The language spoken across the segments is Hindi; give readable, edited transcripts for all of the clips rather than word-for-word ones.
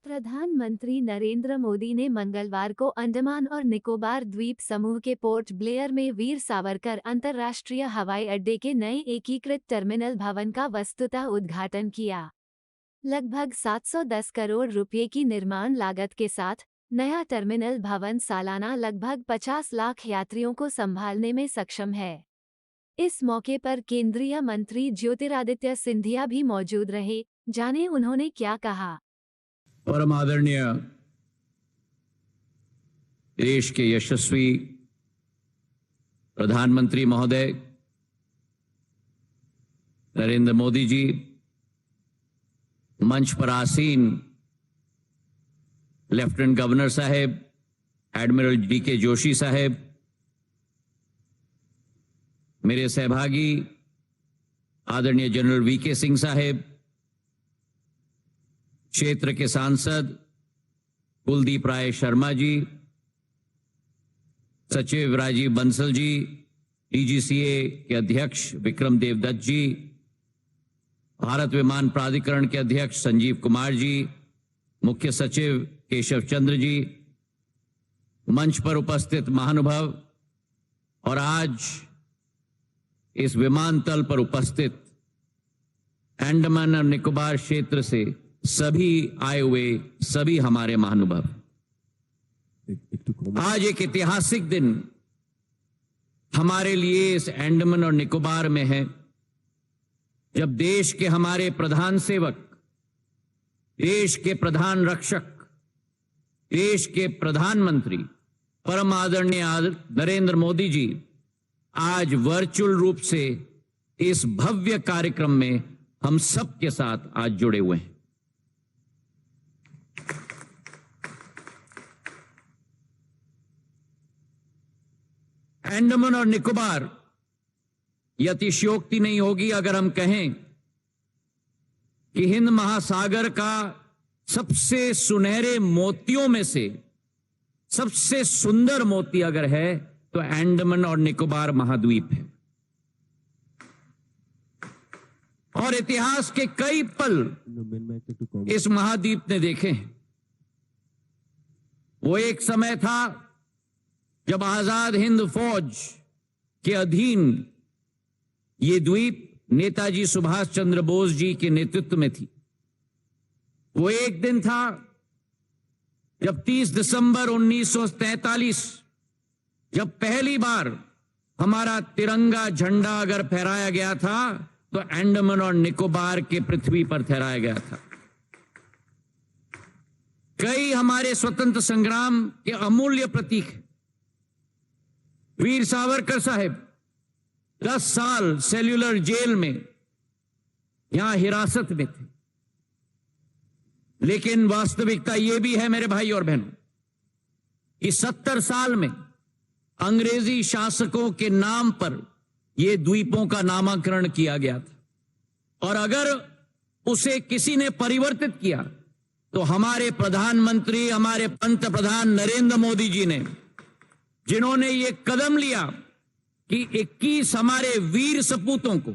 प्रधानमंत्री नरेंद्र मोदी ने मंगलवार को अंडमान और निकोबार द्वीप समूह के पोर्ट ब्लेयर में वीर सावरकर अंतर्राष्ट्रीय हवाई अड्डे के नए एकीकृत टर्मिनल भवन का वस्तुतः उद्घाटन किया। लगभग 710 करोड़ रुपये की निर्माण लागत के साथ नया टर्मिनल भवन सालाना लगभग 50 लाख यात्रियों को संभालने में सक्षम है। इस मौके पर केंद्रीय मंत्री ज्योतिरादित्य सिंधिया भी मौजूद रहे। जाने उन्होंने क्या कहा। परम आदरणीय देश के यशस्वी प्रधानमंत्री महोदय नरेंद्र मोदी जी, मंच पर आसीन लेफ्टिनेंट गवर्नर साहब, एडमिरल डीके जोशी साहब, मेरे सहभागी आदरणीय जनरल वीके सिंह साहब, क्षेत्र के सांसद कुलदीप राय शर्मा जी, सचिव राजीव बंसल जी, डीजीसीए के अध्यक्ष विक्रम देवदत्त जी, भारत विमान प्राधिकरण के अध्यक्ष संजीव कुमार जी, मुख्य सचिव केशव चंद्र जी, मंच पर उपस्थित महानुभाव और आज इस विमानतल पर उपस्थित अंडमान और निकोबार क्षेत्र से सभी आए हुए सभी हमारे महानुभाव, आज एक ऐतिहासिक दिन हमारे लिए इस अंडमान और निकोबार में है, जब देश के हमारे प्रधान सेवक, देश के प्रधान रक्षक, देश के प्रधानमंत्री परम आदरणीय नरेंद्र मोदी जी आज वर्चुअल रूप से इस भव्य कार्यक्रम में हम सब के साथ आज जुड़े हुए हैं। अंडमान और निकोबार, यह अतिशयोक्ति नहीं होगी अगर हम कहें कि हिंद महासागर का सबसे सुनहरे मोतियों में से सबसे सुंदर मोती अगर है तो अंडमान और निकोबार महाद्वीप है। और इतिहास के कई पल इस महाद्वीप ने देखे हैं। वो एक समय था जब आजाद हिंद फौज के अधीन ये द्वीप नेताजी सुभाष चंद्र बोस जी के नेतृत्व में थी। वो एक दिन था जब 30 दिसंबर 1943 जब पहली बार हमारा तिरंगा झंडा अगर फहराया गया था तो अंडमान और निकोबार के पृथ्वी पर फहराया गया था। कई हमारे स्वतंत्र संग्राम के अमूल्य प्रतीक हैं। वीर सावरकर साहब 10 साल सेल्यूलर जेल में यहां हिरासत में थे, लेकिन वास्तविकता यह भी है मेरे भाई और बहनों कि 70 साल में अंग्रेजी शासकों के नाम पर यह द्वीपों का नामकरण किया गया था। और अगर उसे किसी ने परिवर्तित किया तो हमारे प्रधानमंत्री, हमारे पंत प्रधान नरेंद्र मोदी जी ने, जिन्होंने ये कदम लिया कि 21 हमारे वीर सपूतों को,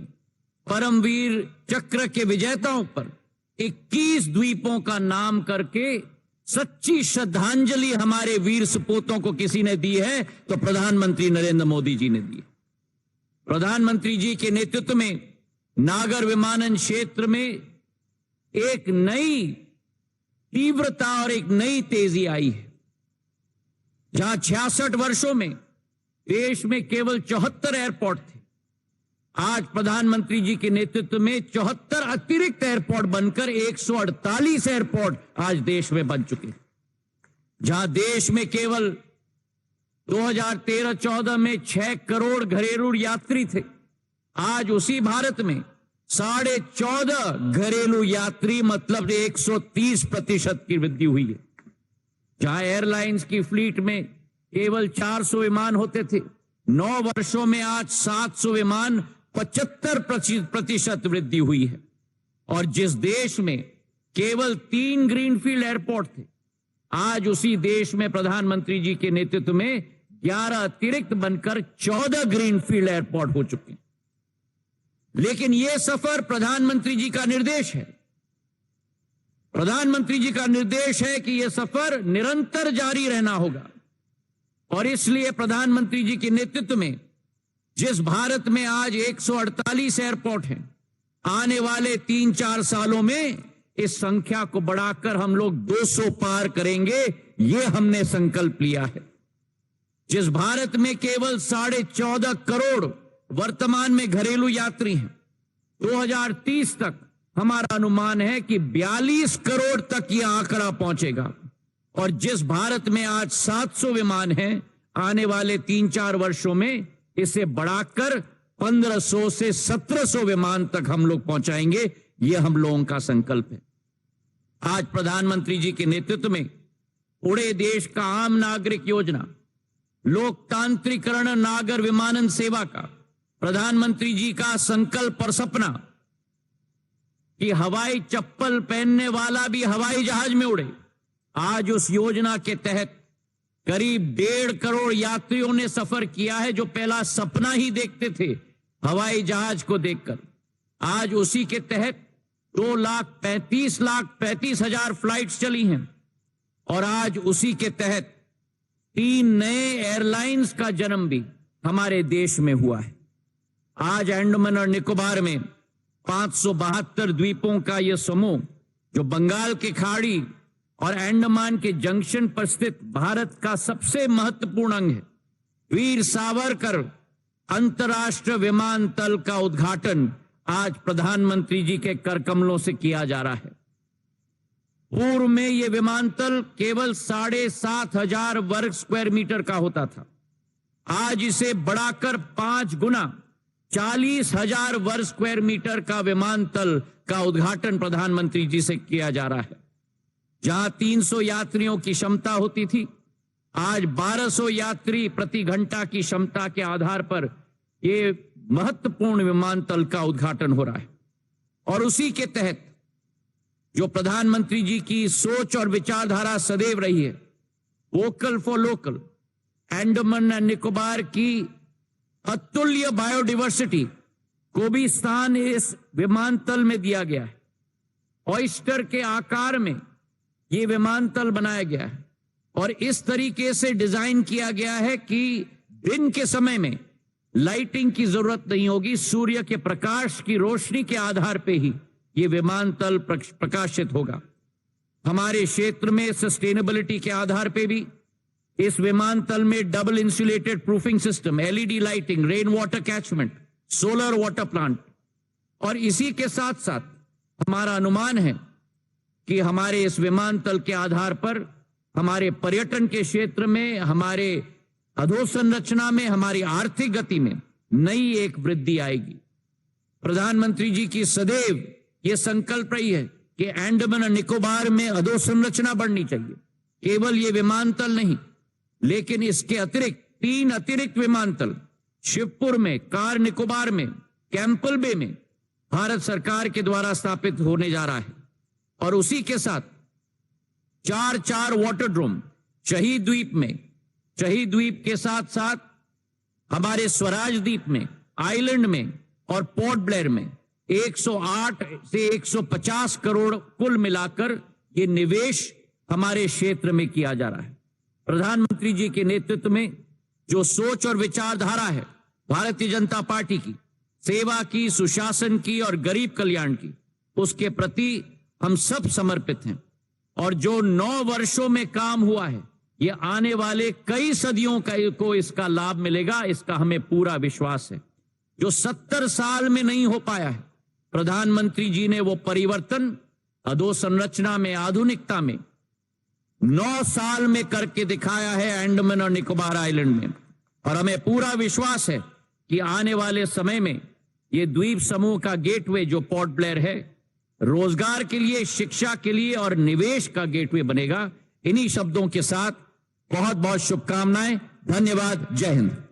परमवीर चक्र के विजेताओं पर 21 द्वीपों का नाम करके सच्ची श्रद्धांजलि हमारे वीर सपूतों को किसी ने दी है तो प्रधानमंत्री नरेंद्र मोदी जी ने दी। प्रधानमंत्री जी के नेतृत्व में नागर विमानन क्षेत्र में एक नई तीव्रता और एक नई तेजी आई है। जहां 66 वर्षों में देश में केवल 74 एयरपोर्ट थे, आज प्रधानमंत्री जी के नेतृत्व में 74 अतिरिक्त एयरपोर्ट बनकर 148 एयरपोर्ट आज देश में बन चुके। जहां देश में केवल 2013-14 में 6 करोड़ घरेलू यात्री थे, आज उसी भारत में 14.5 घरेलू यात्री, मतलब 130% की वृद्धि हुई है। जहां एयरलाइंस की फ्लीट में केवल 400 विमान होते थे, 9 वर्षों में आज 700 विमान, 75% वृद्धि हुई है। और जिस देश में केवल 3 ग्रीनफील्ड एयरपोर्ट थे, आज उसी देश में प्रधानमंत्री जी के नेतृत्व में 11 अतिरिक्त बनकर 14 ग्रीनफील्ड एयरपोर्ट हो चुके हैं। लेकिन यह सफर प्रधानमंत्री जी का निर्देश है। प्रधानमंत्री जी का निर्देश है कि यह सफर निरंतर जारी रहना होगा और इसलिए प्रधानमंत्री जी के नेतृत्व में जिस भारत में आज 148 एयरपोर्ट हैं, आने वाले 3-4 सालों में इस संख्या को बढ़ाकर हम लोग 200 पार करेंगे, ये हमने संकल्प लिया है। जिस भारत में केवल 14.5 करोड़ वर्तमान में घरेलू यात्री हैं, 2030 तक हमारा अनुमान है कि 42 करोड़ तक यह आंकड़ा पहुंचेगा और जिस भारत में आज 700 विमान हैं, आने वाले 3-4 वर्षों में इसे बढ़ाकर 1500 से 1700 विमान तक हम लोग पहुंचाएंगे। यह हम लोगों का संकल्प है। आज प्रधानमंत्री जी के नेतृत्व में पूरे देश का आम नागरिक योजना, लोकतांत्रिकरण नागर विमानन सेवा का प्रधानमंत्री जी का संकल्प और सपना कि हवाई चप्पल पहनने वाला भी हवाई जहाज में उड़े, आज उस योजना के तहत करीब 1.5 करोड़ यात्रियों ने सफर किया है, जो पहला सपना ही देखते थे हवाई जहाज को देखकर। आज उसी के तहत 2,35,35,000 फ्लाइट्स चली हैं और आज उसी के तहत 3 नए एयरलाइंस का जन्म भी हमारे देश में हुआ है। आज अंडमान और निकोबार में 572 द्वीपों का यह समूह, जो बंगाल की खाड़ी और अंडमान के जंक्शन पर स्थित भारत का सबसे महत्वपूर्ण अंग है, वीर सावरकर अंतर्राष्ट्रीय विमानतल का उद्घाटन आज प्रधानमंत्री जी के करकमलों से किया जा रहा है। पूर्व में यह विमानतल केवल 7,500 वर्ग स्क्वायर मीटर का होता था। आज इसे बढ़ाकर 5 गुना 40,000 वर्ग स्क्वायर मीटर का विमानतल का उद्घाटन प्रधानमंत्री जी से किया जा रहा है। जहां 300 यात्रियों की क्षमता होती थी, आज 1200 यात्री प्रति घंटा की क्षमता के आधार पर यह महत्वपूर्ण विमानतल का उद्घाटन हो रहा है। और उसी के तहत जो प्रधानमंत्री जी की सोच और विचारधारा सदैव रही है, vocal for local, Andaman and Nicobar की अतुल्य बायोडाइवर्सिटी को भी स्थान इस विमानतल में दिया गया है। ऑयस्टर के आकार में यह विमानतल बनाया गया है और इस तरीके से डिजाइन किया गया है कि दिन के समय में लाइटिंग की जरूरत नहीं होगी, सूर्य के प्रकाश की रोशनी के आधार पे ही यह विमानतल प्रकाशित होगा। हमारे क्षेत्र में सस्टेनेबिलिटी के आधार पे भी इस विमानतल में double insulated proofing system, LED lighting, rain water catchment, solar water plant और इसी के साथ साथ हमारा अनुमान है कि हमारे इस विमानतल के आधार पर हमारे पर्यटन के क्षेत्र में, हमारे अधोसंरचना में, हमारी आर्थिक गति में नई एक वृद्धि आएगी। प्रधानमंत्री जी की सदैव यह संकल्प रही है कि अंडमान और निकोबार में अधोसंरचना बढ़नी चाहिए। केवल यह विमानतल नहीं, लेकिन इसके अतिरिक्त 3 अतिरिक्त विमानतल शिवपुर में, कार निकोबार में, कैंपल बे में भारत सरकार के द्वारा स्थापित होने जा रहा है। और उसी के साथ 4 वाटर ड्रोम शहीद द्वीप में, शहीद द्वीप के साथ साथ हमारे स्वराज द्वीप में, आइलैंड में और पोर्ट ब्लेयर में 108 से 150 करोड़ कुल मिलाकर ये निवेश हमारे क्षेत्र में किया जा रहा है। प्रधानमंत्री जी के नेतृत्व में जो सोच और विचारधारा है भारतीय जनता पार्टी की, सेवा की, सुशासन की और गरीब कल्याण की, उसके प्रति हम सब समर्पित हैं। और जो 9 वर्षों में काम हुआ है, ये आने वाले कई सदियों को इसका लाभ मिलेगा, इसका हमें पूरा विश्वास है। जो 70 साल में नहीं हो पाया है, प्रधानमंत्री जी ने वो परिवर्तन अधोसंरचना में, आधुनिकता में 9 साल में करके दिखाया है अंडमान और निकोबार आइलैंड में। और हमें पूरा विश्वास है कि आने वाले समय में ये द्वीप समूह का गेटवे जो पोर्ट ब्लेयर है, रोजगार के लिए, शिक्षा के लिए और निवेश का गेटवे बनेगा। इन्हीं शब्दों के साथ बहुत बहुत शुभकामनाएं। धन्यवाद। जय हिंद।